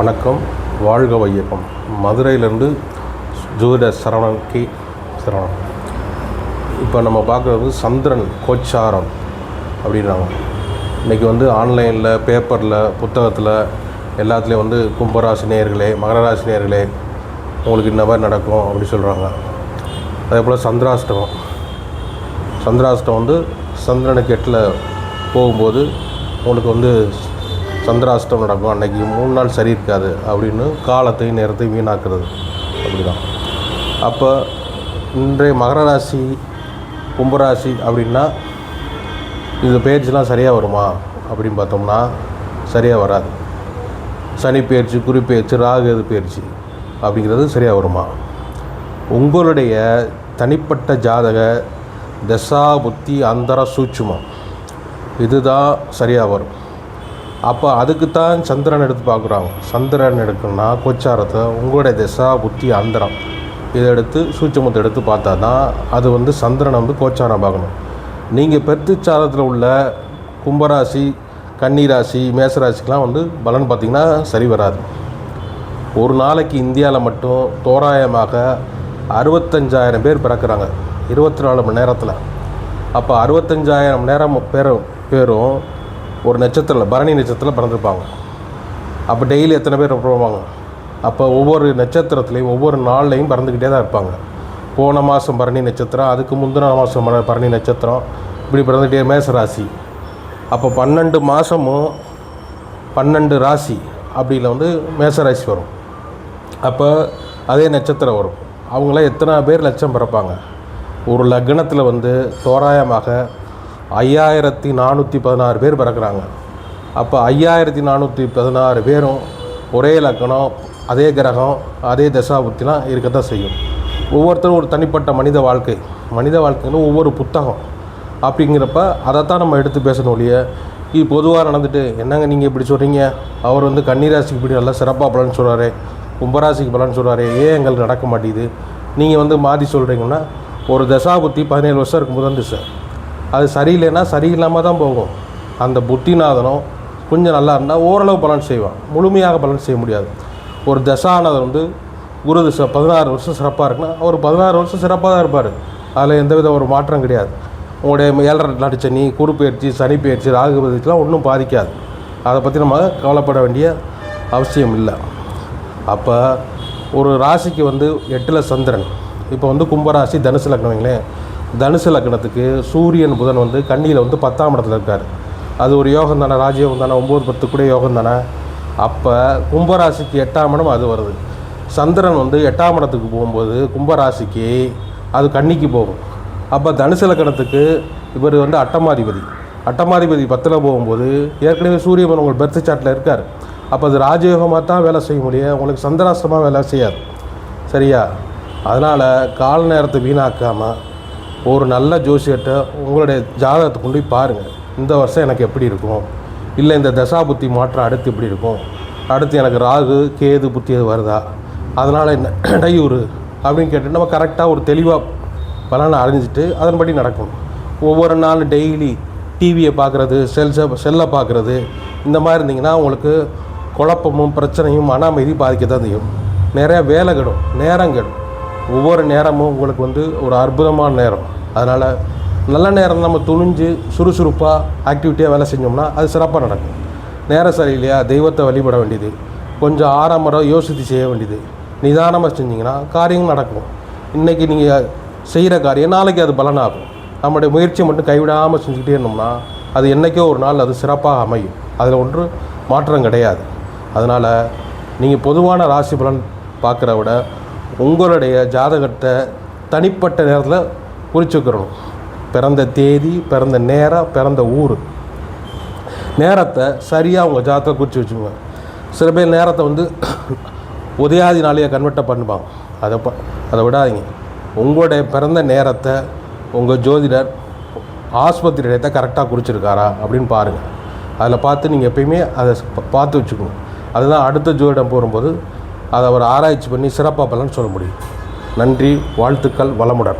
வணக்கம், வாழ்க வையகம். மதுரையிலேருந்து ஜோதிடர் சரவணன். இப்போ நம்ம பார்க்குறது சந்திரன் கோச்சாரம் அப்படின்றாங்க. இன்றைக்கி ஆன்லைனில், பேப்பரில், புத்தகத்தில் எல்லாத்துலேயும் கும்பராசி நேயர்களே, மகர ராசி நேயர்களே உங்களுக்கு இந்த மாதிரி நடக்கும் அப்படி சொல்கிறாங்க. அதே போல் சந்திராஷ்டமம் சந்திரனுக்கு 8ல் போகும்போது உங்களுக்கு சந்திராஷ்டம் நடக்கும். அன்றைக்கி 3 நாள் சரி இருக்காது அப்படின்னு காலத்தையும் நேரத்தையும் வீணாக்குறது அப்படி தான். அப்போ இன்றைய மகர ராசி, கும்பராசி அப்படின்னா இந்த பேர்ச்சிலாம் சரியாக வருமா அப்படின்னு பார்த்தோம்னா சரியாக வராது. சனி பேர்ச்சி, குறி பேர்ச்சி, ராகு பேர்ச்சி அப்படிங்கிறது சரியாக வருமா? உங்களுடைய தனிப்பட்ட ஜாதக தசா புத்தி அந்தர சூட்சுமம் இதுதான் சரியாக வரும். அப்போ அதுக்குத்தான் சந்திரன் எடுத்து பார்க்குறாங்க. சந்திரன் எடுக்கணும்னா கோச்சாரத்தை உங்களுடைய தசா புத்தி அந்தரம் இதை எடுத்து சூட்சுமத்தை எடுத்து பார்த்தா தான் அது சந்திரனை கோச்சாரம் பார்க்கணும். நீங்கள் பெருத்துச்சாரத்தில் உள்ள கும்பராசி, கன்னிராசி, மேசராசிக்கெலாம் பலன் பார்த்திங்கன்னா சரி வராது. ஒரு நாளைக்கு இந்தியாவில் மட்டும் தோராயமாக 65,000 பேர் பிறக்கிறாங்க 24 மணி நேரத்தில். அப்போ 65,000 பேரும் ஒரு நட்சத்திரத்தில், பரணி நட்சத்திரத்தில் பிறந்திருப்பாங்க. அப்போ டெய்லி எத்தனை பேர் பிறப்பாங்க? அப்போ ஒவ்வொரு நட்சத்திரத்துலேயும் ஒவ்வொரு நாள்லையும் பிறந்துக்கிட்டே தான் இருப்பாங்க. போன மாதம் பரணி நட்சத்திரம், அதுக்கு முந்தின மாதம் பரணி நட்சத்திரம், இப்படி பிறந்துகிட்டே மேசராசி. அப்போ 12 மாதமும் 12 ராசி அப்படியில் மேசராசி வரும். அப்போ அதே நட்சத்திரம் வரும். அவங்களாம் எத்தனை பேர் லட்சம் பிறப்பாங்க? ஒரு லக்னத்தில் தோராயமாக 5416 பேர் பிறக்கிறாங்க. அப்போ 5416 பேரும் ஒரே லக்னம், அதே கிரகம், அதே தசாபுத்திலாம் இருக்கத்தான் செய்யும். ஒவ்வொருத்தரும் ஒரு தனிப்பட்ட மனித வாழ்க்கைன்னு ஒவ்வொரு புத்தகம் அப்படிங்கிறப்ப அதைத்தான் நம்ம எடுத்து பேசணும் ஒழிய இது பொதுவாக நடந்துட்டு என்னங்க நீங்கள் இப்படி சொல்கிறீங்க, அவர் கன்னிராசிக்கு இப்படி நல்லா சிறப்பாக பலன் சொல்கிறாரு, கும்பராசிக்கு பலன் சொல்கிறாரு, ஏன் எங்களுக்கு நடக்க மாட்டேங்குது நீங்கள் மாற்றி சொல்கிறீங்கன்னா, ஒரு தசாபுத்தி 17 வருஷம் இருக்கும்போது சார் அது சரியில்லைன்னா சரியில்லாமல் தான் போகும். அந்த புத்திநாதனம் கொஞ்சம் நல்லா இருந்தால் ஓரளவு பலன் செய்வான், முழுமையாக பலன் செய்ய முடியாது. ஒரு தசானதர் குரு தசை 16 வருஷம் சிறப்பாக இருக்குன்னா அவர் 16 வருஷம் சிறப்பாக தான் இருப்பார். அதில் எந்தவித ஒரு மாற்றம் கிடையாது. உங்களுடைய 7.5 நாட்டு சனி, குரு பயிற்சி, சனி பயிற்சி, ராகு பயிற்சிலாம் ஒன்றும் பாதிக்காது. அதை பற்றி நம்ம கவலைப்பட வேண்டிய அவசியம் இல்லை. அப்போ ஒரு ராசிக்கு 8ல் சந்திரன், இப்போ கும்பராசி, தனுசு லக்னம் வைங்களேன். தனுசு லக்னத்துக்கு சூரியன் புதன் கன்னியில் 10ஆம் இடத்துல இருக்கார். அது ஒரு யோகம் தானே, ராஜயோகம் தானே, 9-10 கூட யோகம் தானே. அப்போ கும்பராசிக்கு 8ஆம் இடம் அது வருது. சந்திரன் 8ஆம் இடத்துக்கு போகும்போது கும்பராசிக்கு அது கன்னிக்கு போகும். அப்போ தனுசு லக்னத்துக்கு இவர் அட்டமாதிபதி 10ல் போகும்போது ஏற்கனவே சூரியன் உங்கள் பெர்த் சார்ட்டில் இருக்கார். அப்போ அது ராஜயோகமாக தான் வேலை செய்ய முடியும், உங்களுக்கு சந்திராஷ்டமாக வேலை செய்யாது. சரியா? அதனால் கால நேரத்தை வீணாக்காமல் ஒரு நல்ல ஜோசியர்கிட்ட உங்களுடைய ஜாதகத்தை கொண்டு போய் பாருங்கள். இந்த வருஷம் எனக்கு எப்படி இருக்கும், இல்லை இந்த தசா புத்தி மாற்றம் அடுத்து எப்படி இருக்கும், அடுத்து எனக்கு ராகு கேது புத்தி அது வருதா, அதனால் என்ன இடையூறு அப்படின்னு கேட்டு நம்ம கரெக்டாக ஒரு தெளிவாக பலனை அறிஞ்சிட்டு அதன்படி நடக்கணும். ஒவ்வொரு நாள் டெய்லி டிவியை பார்க்குறது, செல்லை பார்க்குறது, இந்த மாதிரி இருந்திங்கன்னா உங்களுக்கு குழப்பமும் பிரச்சனையும் மன அமைதி பாதிக்க தான் செய்யும். நிறையா வேலை கெடும், நேரம் கெடும். ஒவ்வொரு நேரமும் உங்களுக்கு ஒரு அற்புதமான நேரம். அதனால் நல்ல நேரம் நம்ம துணிஞ்சு சுறுசுறுப்பாக ஆக்டிவிட்டியாக வேலை செஞ்சோம்னா அது சிறப்பாக நடக்கும். நேரம் சரியில்லையா, தெய்வத்தை வழிபட வேண்டியது, கொஞ்சம் ஆறாமரம் யோசித்து செய்ய வேண்டியது, நிதானமாக செஞ்சிங்கன்னா காரியங்கள் நடக்கும். இன்றைக்கி நீங்கள் செய்கிற காரியம் நாளைக்கு அது பலனாகும். நம்முடைய முயற்சியை மட்டும் கைவிடாமல் செஞ்சுக்கிட்டே இருந்தோம்னா அது என்றைக்கோ ஒரு நாள் அது சிறப்பாக அமையும். அதில் ஒன்று மாற்றம் கிடையாது. அதனால் நீங்கள் பொதுவான ராசி பலன் பார்க்குற விட உங்களுடைய ஜாதகத்தை தனிப்பட்ட நேரத்தில் குறித்து வைக்கிறணும். பிறந்த தேதி, பிறந்த நேரம், பிறந்த ஊர், நேரத்தை சரியாக உங்கள் ஜாதகத்தை குறித்து வச்சுக்கோங்க. சில பேர் நேரத்தை உதயாதி நாளையை கன்வெர்ட்டை பண்ணுவாங்க. அதை விடாதீங்க. உங்களுடைய பிறந்த நேரத்தை உங்கள் ஜோதிடர் ஆஸ்பத்திரி இடத்தை கரெக்டாக குறிச்சிருக்காரா அப்படின்னு பாருங்கள். அதில் பார்த்து நீங்கள் எப்பயுமே அதை பார்த்து வச்சுக்கணும். அதுதான் அடுத்த ஜோதிடம் போகும்போது அதை அவர் ஆராய்ச்சி பண்ணி சிறப்பாக பலன்னு சொல்ல முடியும். நன்றி, வாழ்த்துக்கள், வளமுடன்.